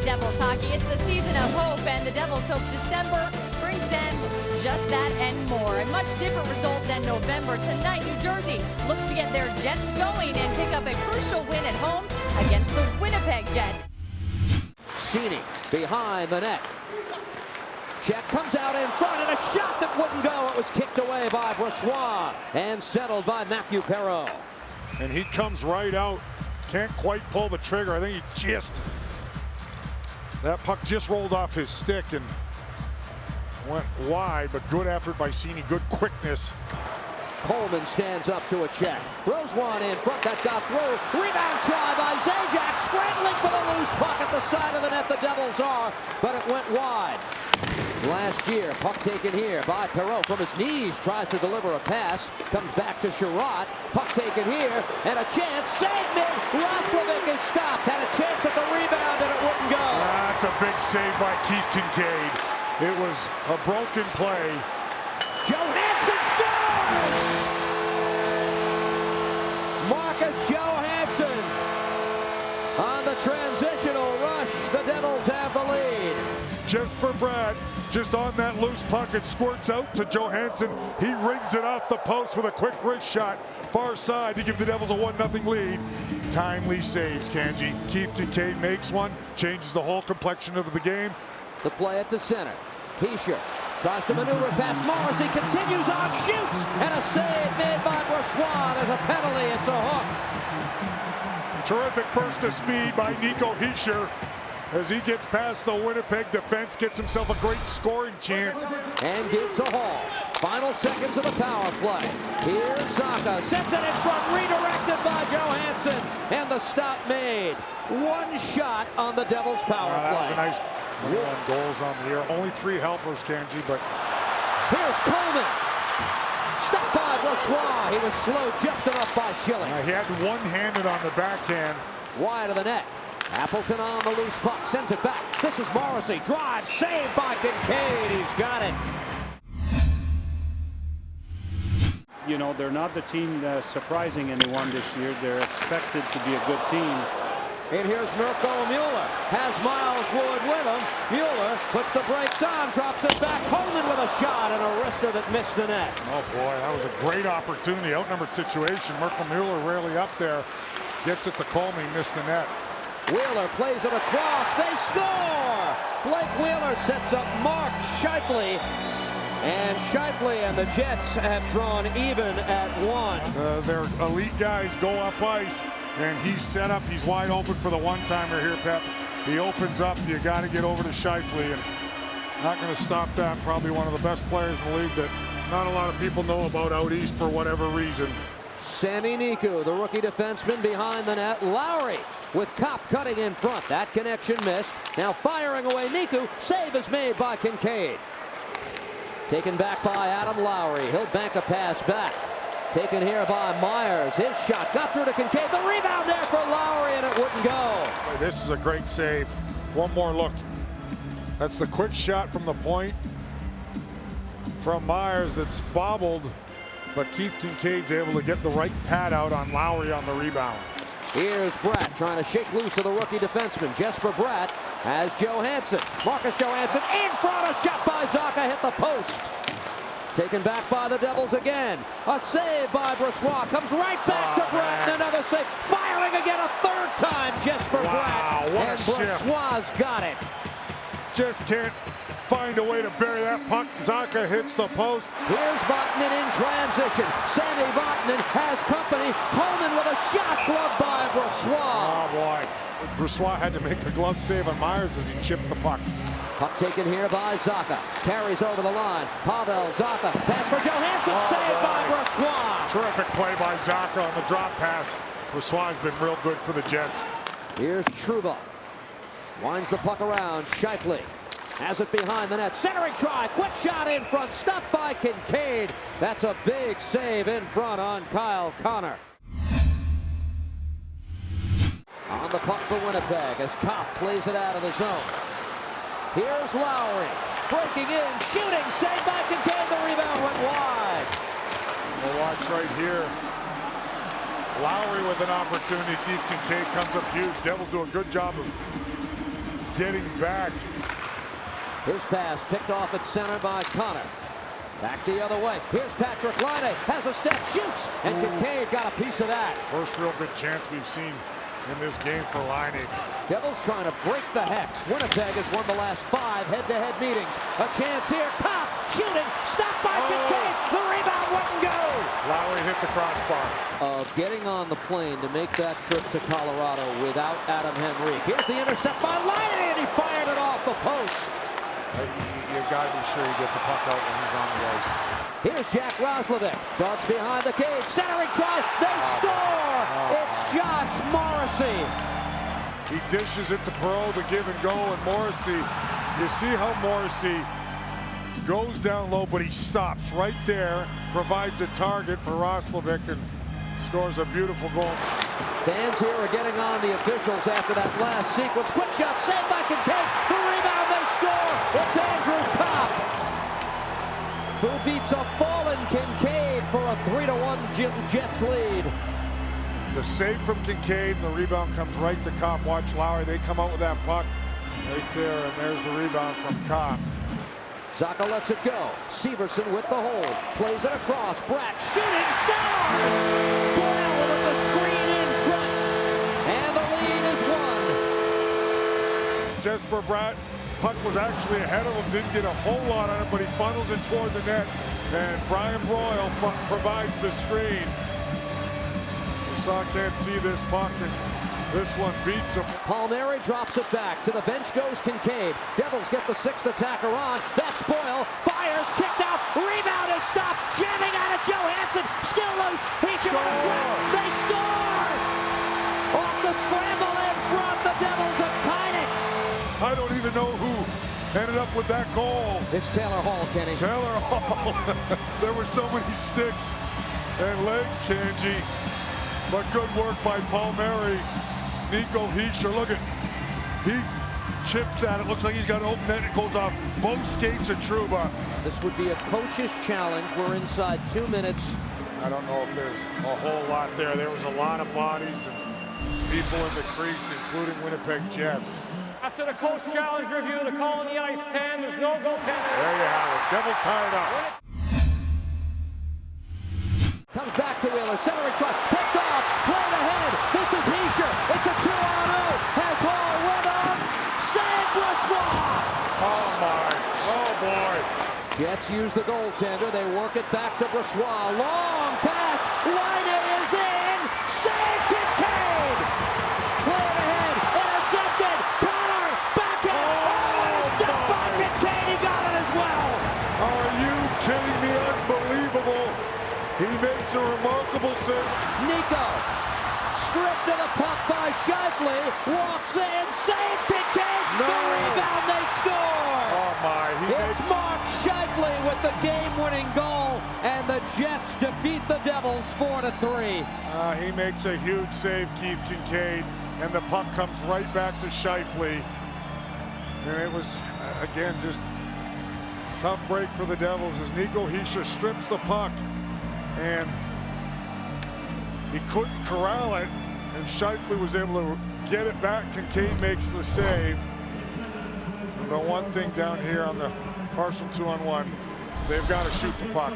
Devils hockey. It's the season of hope, and the Devils hope December brings them just that and more. A much different result than November. Tonight, New Jersey looks to get their Jets going and pick up a crucial win at home against the Winnipeg Jets. Cini behind the net. Check comes out in front, and a shot that wouldn't go. It was kicked away by Brossoit and settled by Matthew Perreault. And he comes right out. Can't quite pull the trigger. I think that puck just rolled off his stick and went wide, but good effort by Cini, good quickness. Coleman stands up to a check, throws one in front, that got through. Rebound try by Zajac, scrambling for the loose puck at the side of the net. The Devils are, but it went wide. Last year, puck taken here by Perreault from his knees, tries to deliver a pass, comes back to Sherratt, puck taken here, and a chance, saved it. Roslovic is stopped, had a chance at the rebound, and it wouldn't go. That's a big save by Keith Kinkaid. It was a broken play. Johansson scores! Marcus Johansson on the transitional rush. The Devils have the lead. Jesper Bratt, just on that loose puck, it squirts out to Johansson. He rings it off the post with a quick wrist shot, far side to give the Devils a 1-0 lead. Timely saves, Kanji. Keith Kinkaid makes one, changes the whole complexion of the game. The play it to center. Hischier tries to maneuver past Morrissey, continues on, shoots, and a save made by Brossoit. There's a penalty, it's a hook. Terrific burst of speed by Nico Hischier. As he gets past the Winnipeg defense, gets himself a great scoring chance. And give to Hall. Final seconds of the power play. Here's Zacha, sends it in front, redirected by Johansson, and the stop made. One shot on the Devils' power play. That was a nice 1 goals on the year. Only 3 helpers, Kanji, but here's Coleman. Stopped by Brossoit. He was slowed just enough by Schilling. He had one-handed on the backhand. Wide of the net. Appleton on the loose puck, sends it back. This is Morrissey, drive, saved by Kinkaid. He's got it. You know, they're not the team surprising anyone this year. They're expected to be a good team. And here's Mirko Mueller, has Miles Wood with him. Mueller puts the brakes on, drops it back. Coleman with a shot and a wrister that missed the net. Oh boy, that was a great opportunity. Outnumbered situation. Mirko Mueller rarely up there. Gets it to Coleman, missed the net. Wheeler plays it across. They score! Blake Wheeler sets up Mark Scheifele. And Scheifele and the Jets have drawn even at 1. Their elite guys go up ice, and he's set up. He's wide open for the one-timer here, Pep. He opens up. You got to get over to Scheifele, and not going to stop that. Probably one of the best players in the league that not a lot of people know about out east for whatever reason. Sami Niku, the rookie defenseman behind the net. Lowry with Kopp cutting in front. That connection missed. Now firing away Niku. Save is made by Kinkaid. Taken back by Adam Lowry. He'll bank a pass back. Taken here by Myers. His shot got through to Kinkaid. The rebound there for Lowry, and it wouldn't go. This is a great save. One more look. That's the quick shot from the point from Myers that's bobbled, but Keith Kinkaid's able to get the right pad out on Lowry on the rebound. Here's Bratt trying to shake loose of the rookie defenseman. Jesper Bratt has Johansson. Marcus Johansson in front. A shot by Zacha hit the post. Taken back by the Devils again. A save by Brossoit. Comes right back to Bratt. And another save. Firing again a third time. Jesper Bratt. And Brossoit's got it. Just can't find a way to bury that puck. Zacha hits the post. Here's Vatanen in transition. Sami Vatanen has company. Coleman with a shot, gloved by Brossoit. Oh boy. Brossoit had to make a glove save on Myers as he chipped the puck. Puck taken here by Zacha. Carries over the line. Pavel Zacha. Pass for Johansson. Saved by Brossoit. Terrific play by Zacha on the drop pass. Brossoit's been real good for the Jets. Here's Trouba. Winds the puck around. Scheifele has it behind the net. Centering try. Quick shot in front. Stopped by Kinkaid. That's a big save in front on Kyle Connor. On the puck for Winnipeg as Kopp plays it out of the zone. Here's Lowry. Breaking in. Shooting. Saved by Kinkaid. The rebound went wide. We'll watch right here. Lowry with an opportunity. Keith Kinkaid comes up huge. Devils do a good job of getting back. His pass picked off at center by Connor. Back the other way. Here's Patrick Laine. Has a step, shoots, and Kincaid got a piece of that. First real good chance we've seen in this game for Laine. Devils trying to break the hex. Winnipeg has won the last 5 head-to-head meetings. A chance here. Copp shooting. Stopped by Kincaid. The rebound wouldn't go. Lowry hit the crossbar. Of getting on the plane to make that trip to Colorado without Adam Henrique. Here's the intercept by Laine, and he fired it off the post. You've got to be sure you get the puck out when he's on the ice. Here's Jack Roslovic. Thoughts behind the cage. Centering try. They score. It's Josh Morrissey. He dishes it to Perreault, the give and go, and Morrissey. You see how Morrissey goes down low, but he stops right there, provides a target for Roslovic, and scores a beautiful goal. Fans here are getting on the officials after that last sequence. Quick shot saved by Kincaid. The rebound, they score. It's Andrew Copp, who beats a fallen Kincaid for a 3-1 Jets lead. The save from Kincaid, and the rebound comes right to Copp. Watch Lowry. They come out with that puck right there, and there's the rebound from Copp. Zacha lets it go. Severson with the hold. Plays it across. Bratt shooting. Scores! Boyle with the screen in front. And the lead is won. Jesper Bratt, puck was actually ahead of him. Didn't get a whole lot on it, but he funnels it toward the net. And Brian Broyle provides the screen. Saw can't see this puck, and this one beats him. Palmieri drops it back. To the bench goes Kincaid. Devils get the 6th attacker on. That's Boyle. Fires, kicked out. Rebound is stopped. Jamming at it. Johansson still loose. He should have grabbed. They score! Off the scramble in front. The Devils have tied it. I don't even know who ended up with that goal. It's Taylor Hall, Kenny. Taylor Hall. There were so many sticks and legs, Kanji. But good work by Palmieri. Nico Hischier, look at, he chips at it. Looks like he's got an open net. It goes off both skates of Trouba. This would be a coach's challenge. We're inside 2 minutes. I don't know if there's a whole lot there. There was a lot of bodies and people in the crease, including Winnipeg Jets. After the coach challenge review, the call on the ice 10, there's no goaltender. There you have it. Devils tied up. Comes back to Wheeler, centering try, picked off, played ahead. This is Hischier. It's a 2-on-0. Has Hall with him. Save Brossoit. Oh my, oh boy. Jets use the goaltender. They work it back to Brossoit. Long pass. Laine is in. Save Kincaid. Played ahead. Intercepted. Connor backhand. Oh, and a step by Kincaid. He got it as well. Are you kidding me? Unbelievable. He makes a remarkable save. Nico, stripped to the puck by Scheifele, walks in, saved Kincaid, No. The rebound, they score! Oh my, It's Mark Scheifele with the game-winning goal, and the Jets defeat the Devils 4-3. He makes a huge save, Keith Kincaid, and the puck comes right back to Scheifele. And it was, again, just tough break for the Devils as Nico Hischier strips the puck. And he couldn't corral it, and Scheifele was able to get it back. Kincaid makes the save. The one thing down here on the partial 2-on-1, they've got to shoot the puck.